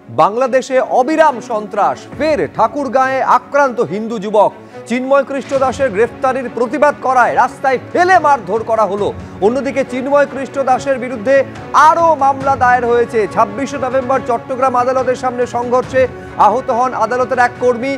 বাংলাদেশে অবিরাম সন্ত্রাস, ফের ঠাকুরগাঁয়ে আক্রান্ত হিন্দু যুবক। চিন্ময় কৃষ্ণ দাসের গ্রেফতারির প্রতিবাদ করায় রাস্তায় ফেলে মারধর করা হলো। অন্যদিকে চিন্ময় কৃষ্ণ দাসের বিরুদ্ধে আরও মামলা দায়ের হয়েছে। 26শে নভেম্বর চট্টগ্রাম আদালতের সামনে সংঘর্ষে আহত হন আদালতের এক কর্মী।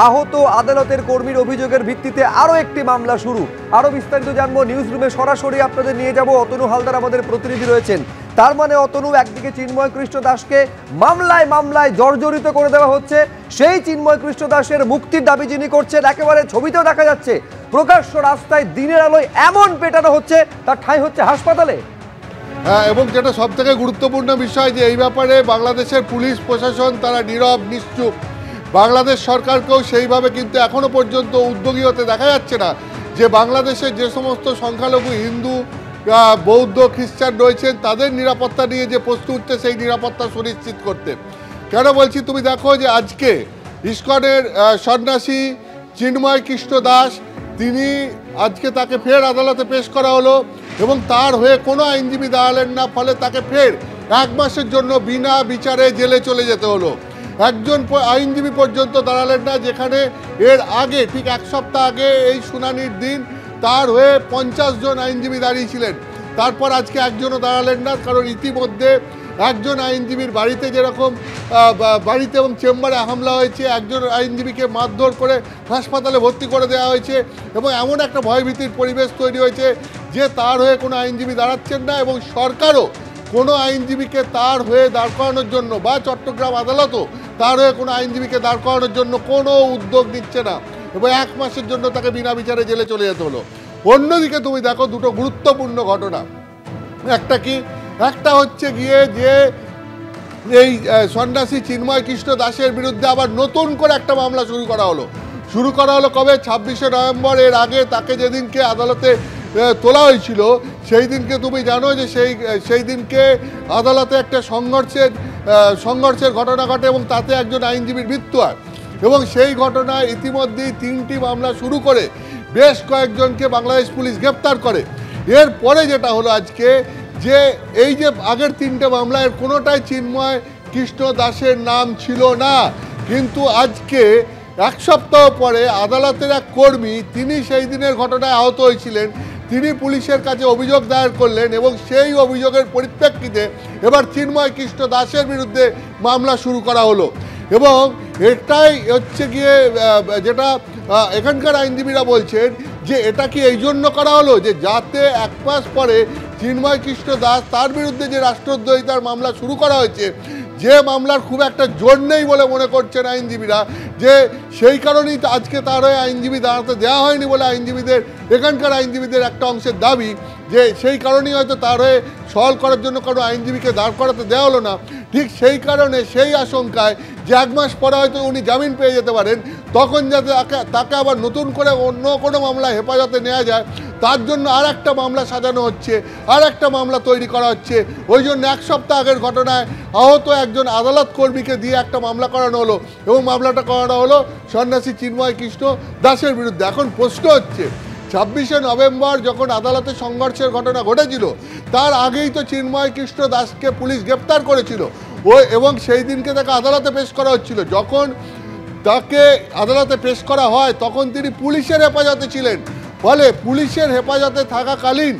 আহত আদালতের কর্মীর অভিযোগের ভিত্তিতে আরও একটি মামলা শুরু। আরও বিস্তারিত জানবো নিউজ রুমে, সরাসরি আপনাদের নিয়ে যাব। অতনু হালদার আমাদের প্রতিনিধি রয়েছেন। তার মানে অতনু, একদিকে চিন্ময় কৃষ্ণ দাসকে মামলায় মামলায় জর্জরিত করে দেওয়া হচ্ছে, সেই চিন্ময় কৃষ্ণ দাসের মুক্তির দাবি যিনি করছেন, একেবারে ছবিতেও দেখা যাচ্ছে প্রকাশ্য রাস্তায় দিনের আলোয় এমন পেটানো হচ্ছে, তার ঠাঁই হচ্ছে হাসপাতালে। এবং যেটা সব থেকে গুরুত্বপূর্ণ বিষয়, যে এই ব্যাপারে বাংলাদেশের পুলিশ প্রশাসন তারা নীরব নিশ্চুপ। বাংলাদেশ সরকারকেও সেইভাবে কিন্তু এখনো পর্যন্ত উদ্যোগী হতে দেখা যাচ্ছে না, যে বাংলাদেশের যে সমস্ত সংখ্যালঘু হিন্দু, বৌদ্ধ, খ্রিস্টান রয়েছেন তাদের নিরাপত্তা নিয়ে যে প্রশ্ন উঠছে, সেই নিরাপত্তা সুনিশ্চিত করতে। কেন বলছি, তুমি দেখো যে আজকে ইসকনের সন্ন্যাসী চিন্ময় কৃষ্ণ দাস, তিনি আজকে তাকে ফের আদালতে পেশ করা হলো এবং তার হয়ে কোনো আইনজীবী দাঁড়ালেন না, ফলে তাকে ফের 1 মাসের জন্য বিনা বিচারে জেলে চলে যেতে হলো। একজন আইনজীবী পর্যন্ত দাঁড়ালেন না, যেখানে এর আগে ঠিক 1 সপ্তাহ আগে এই শুনানির দিন তার হয়ে 50 জন আইনজীবী দাঁড়িয়েছিলেন। তারপর আজকে একজনও দাঁড়ালেন না, কারণ ইতিমধ্যে একজন আইনজীবীর বাড়িতে যেরকম বাড়িতে এবং চেম্বারে হামলা হয়েছে, একজন আইনজীবীকে মারধর করে হাসপাতালে ভর্তি করে দেওয়া হয়েছে এবং এমন একটা ভয়ভীতির পরিবেশ তৈরি হয়েছে যে তার হয়ে কোনো আইনজীবী দাঁড়াচ্ছেন না এবং সরকারও কোনো আইনজীবীকে তার হয়ে দাঁড় করানোর জন্য, বা চট্টগ্রাম আদালতও তার হয়ে কোনো আইনজীবীকে দাঁড় করানোর জন্য কোনো উদ্যোগ নিচ্ছে না এবং 1 মাসের জন্য তাকে বিনা বিচারে জেলে চলে যেতে হলো। অন্যদিকে তুমি দেখো দুটো গুরুত্বপূর্ণ ঘটনা। একটা হচ্ছে গিয়ে যে এই সন্ন্যাসী চিন্ময় কৃষ্ণ দাসের বিরুদ্ধে আবার নতুন করে একটা মামলা শুরু করা হলো কবে? 26শে নভেম্বর। এর আগে তাকে যেদিনকে আদালতে তোলা হয়েছিল, সেই দিনকে তুমি জানো যে সেই দিনকে আদালতে একটা সংঘর্ষের ঘটনা ঘটে এবং তাতে একজন আইনজীবীর মৃত্যু হয় এবং সেই ঘটনায় ইতিমধ্যেই 3টি মামলা শুরু করে বেশ কয়েকজনকে বাংলাদেশ পুলিশ গ্রেপ্তার করে। এরপরে যেটা হলো আজকে, যে এই যে আগের 3টে মামলা, এর কোনোটাই চিন্ময় কৃষ্ণ দাসের নাম ছিল না, কিন্তু আজকে 1 সপ্তাহ পরে আদালতের এক কর্মী, তিনি সেই দিনের ঘটনায় আহত হয়েছিলেন, তিনি পুলিশের কাছে অভিযোগ দায়ের করলেন এবং সেই অভিযোগের পরিপ্রেক্ষিতে এবার চিন্ময় কৃষ্ণ দাসের বিরুদ্ধে মামলা শুরু করা হলো। এবং এটাই হচ্ছে গিয়ে যেটা এখানকার আইনজীবীরা বলছেন, যে এটা কি এই জন্য করা হলো যে যাতে 1 মাস পরে চিন্ময় কৃষ্ণ দাস, তার বিরুদ্ধে যে রাষ্ট্রদ্রোহিতার মামলা শুরু করা হয়েছে, যে মামলার খুব একটা জোর নেই বলে মনে করছেন আইনজীবীরা, যে সেই কারণেই আজকে তার হয়ে আইনজীবী দাঁড়াতে দেওয়া হয়নি বলে এখানকার আইনজীবীদের একটা অংশের দাবি, যে সেই কারণেই হয়তো তার হয়ে সওয়াল করার জন্য কোনো আইনজীবীকে দাঁড় করাতে দেওয়া হলো না। ঠিক সেই কারণে, সেই আশঙ্কায় যে 1 মাস পরে হয়তো উনি জামিন পেয়ে যেতে পারেন, তখন যাতে তাকে আবার নতুন করে অন্য কোনো মামলায় হেফাজতে নেওয়া যায়, তার জন্য আর একটা মামলা সাজানো হচ্ছে, আর একটা মামলা তৈরি করা হচ্ছে। ওই জন্য 1 সপ্তাহ আগের ঘটনায় আহত একজন আদালত কর্মীকে দিয়ে একটা মামলা করানো হলো এবং মামলাটা করানো হলো সন্ন্যাসী চিন্ময় কৃষ্ণ দাসের বিরুদ্ধে। এখন প্রশ্ন হচ্ছে, 26শে নভেম্বর যখন আদালতে সংঘর্ষের ঘটনা ঘটেছিল, তার আগেই তো চিন্ময় কৃষ্ণ দাসকে পুলিশ গ্রেপ্তার করেছিল এবং সেই দিনকে তাকে আদালতে পেশ করা হচ্ছিল। যখন তাকে আদালতে পেশ করা হয়, তখন তিনি পুলিশের হেফাজতে ছিলেন। ফলে পুলিশের হেফাজতে থাকাকালীন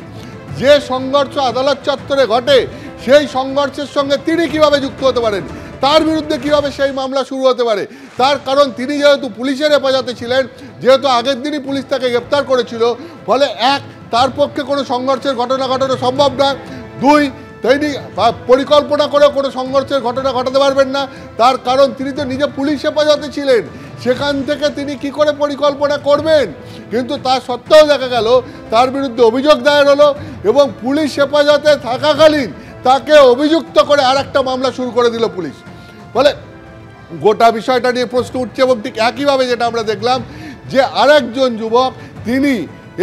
যে সংঘর্ষ আদালত চত্বরে ঘটে, সেই সংঘর্ষের সঙ্গে তিনি কিভাবে যুক্ত হতে পারেন, তার বিরুদ্ধে কিভাবে সেই মামলা শুরু হতে পারে? তার কারণ তিনি যেহেতু পুলিশের হেফাজতে ছিলেন, যেহেতু আগের দিনই পুলিশ তাকে গ্রেপ্তার করেছিল, ফলে 1, তার পক্ষে কোনো সংঘর্ষের ঘটনা ঘটানো সম্ভব নয়। 2, তিনি পরিকল্পনা করে কোনো সংঘর্ষের ঘটনা ঘটাতে পারবেন না, তার কারণ তিনি তো নিজে পুলিশ হেফাজতে ছিলেন, সেখান থেকে তিনি কি করে পরিকল্পনা করবেন? কিন্তু তা সত্ত্বেও দেখা গেল তার বিরুদ্ধে অভিযোগ দায়ের হলো এবং পুলিশ হেফাজতে থাকাকালীন তাকে অভিযুক্ত করে আর একটা মামলা শুরু করে দিল পুলিশ। ফলে গোটা বিষয়টা নিয়ে প্রশ্ন উঠছে এবং ঠিক একইভাবে যেটা আমরা দেখলাম, যে আরেকজন যুবক, তিনি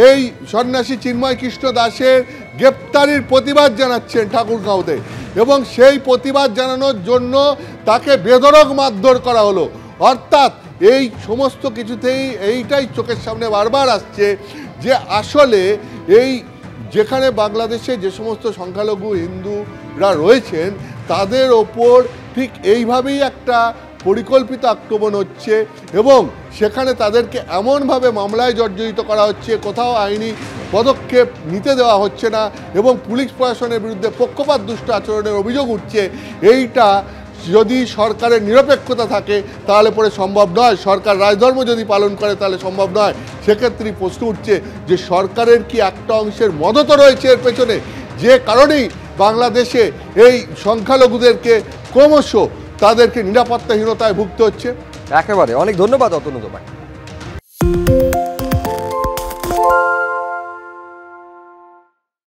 এই সন্ন্যাসী চিন্ময় কৃষ্ণ দাসের গ্রেপ্তারির প্রতিবাদ জানাচ্ছেন ঠাকুরগাঁওতে এবং সেই প্রতিবাদ জানানোর জন্য তাকে বেধড়ক মারধর করা হলো। অর্থাৎ এই সমস্ত কিছুতেই এইটাই চোখের সামনে বারবার আসছে, যে আসলে এই যেখানে বাংলাদেশে যে সমস্ত সংখ্যালঘু হিন্দুরা রয়েছেন তাদের ওপর ঠিক এইভাবেই একটা পরিকল্পিত আক্রমণ হচ্ছে এবং সেখানে তাদেরকে এমনভাবে মামলায় জর্জরিত করা হচ্ছে, কোথাও আইনি পদক্ষেপ নিতে দেওয়া হচ্ছে না এবং পুলিশ প্রশাসনের বিরুদ্ধে পক্ষপাত দুষ্ট আচরণের অভিযোগ উঠছে। এইটা যদি সরকারের নিরপেক্ষতা থাকে তাহলে পরে সম্ভব নয়, সরকার রাজধর্ম যদি পালন করে তাহলে সম্ভব নয়। সেক্ষেত্রেই প্রশ্ন উঠছে যে সরকারের কি একটা অংশের মদতও রয়েছে এর পেছনে, যে কারণেই বাংলাদেশে এই সংখ্যালঘুদেরকে ক্রমশ তাদেরকে নিরাপত্তাহীনতায় ভুগতে হচ্ছে। একেবারে, অনেক ধন্যবাদ অতনু তোমায়।